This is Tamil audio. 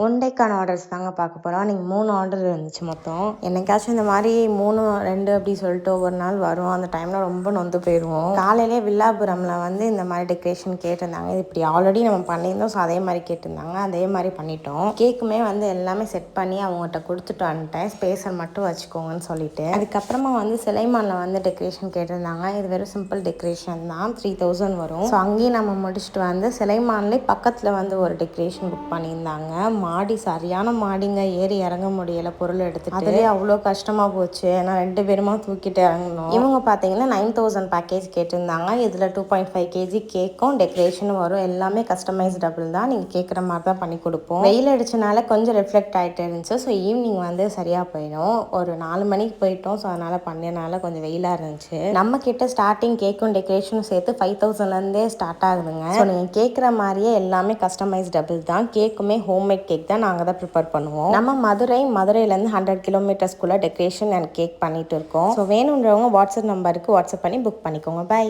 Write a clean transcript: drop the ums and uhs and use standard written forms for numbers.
ஒன் டேக்கான ஆர்டர்ஸ் தாங்க பார்க்க போகிறோம். நீங்கள் 3 ஆர்டர் இருந்துச்சு மொத்தம். என்னைக்காச்சும் இந்த மாதிரி 3, 2 அப்படி சொல்லிட்டு ஒவ்வொரு நாள் வரும். அந்த டைமில் ரொம்ப நொந்து போயிடுவோம். காலையிலே வில்லாபுரமில் வந்து இந்த மாதிரி டெக்கரேஷன் கேட்டிருந்தாங்க. இது இப்படி ஆல்ரெடி நம்ம பண்ணியிருந்தோம். ஸோ அதே மாதிரி கேட்டிருந்தாங்க. அதே மாதிரி பண்ணிட்டோம். கேக்குமே வந்து எல்லாமே செட் பண்ணி அவங்ககிட்ட கொடுத்துட்டு வந்துட்டேன். ஸ்பேஸர் மட்டும் வச்சுக்கோங்கன்னு சொல்லிட்டு. அதுக்கப்புறமா வந்து சிலைமானில் வந்து டெக்கரேஷன் கேட்டிருந்தாங்க. இது வெறும் சிம்பிள் டெக்கரேஷன் தான். 3000 வரும். ஸோ அங்கேயும் நம்ம முடிச்சுட்டு வந்து சிலைமான்லேயே பக்கத்தில் வந்து ஒரு டெக்கரேஷன் புக் பண்ணியிருந்தாங்க. மாடி சரியான மாடிங்க, ஏறி இறங்க முடியலை பொருள் எடுத்துட்டு. அதுலேயே அவ்வளோ கஷ்டமாக போச்சு. ஏன்னா 2 பேருமா தூக்கிட்டு இறங்கணும். இவங்க பார்த்தீங்கன்னா 9000 பேக்கேஜ் கேட்டிருந்தாங்க. இதில் 2.5 kg கேக்கும் டெக்கரேஷனும் வரும். எல்லாமே கஸ்டமைஸ்டபிள் தான். நீங்கள் கேட்குற மாதிரி தான் பண்ணி கொடுப்போம். வெயில் அடிச்சனால கொஞ்சம் ரிஃப்ளெக்ட் ஆகிட்டு இருந்துச்சு. ஸோ ஈவினிங் வந்து சரியாக போயிடும். ஒரு 4 மணிக்கு போயிட்டோம். ஸோ அதனால் பண்ணனால கொஞ்சம் வெயிலாக இருந்துச்சு. நம்ம கிட்ட ஸ்டார்டிங் கேக்கும் டெக்கரேஷனும் சேர்த்து 5000லேருந்தே ஸ்டார்ட் ஆகுதுங்க. ஸோ நீங்கள் கேட்குற மாதிரியே எல்லாமே கஸ்டமைஸ்டபிள் தான். கேக்குமே ஹோம்மேட் கேக் தான். நாங்கள் தான் ப்ரிப்பேர் பண்ணுவோம். நம்ம மதுரையிலேருந்து 100 கிலோமீட்டர்ஸ்குள்ளே டெக்கரேஷன் அண்ட் கேக் பண்ணிட்டு இருக்கோம். ஸோ வேணுன்றவங்க வாட்ஸ்அப் நம்பருக்கு வாட்ஸ்அப் பண்ணி புக் பண்ணிக்கோங்க. பை.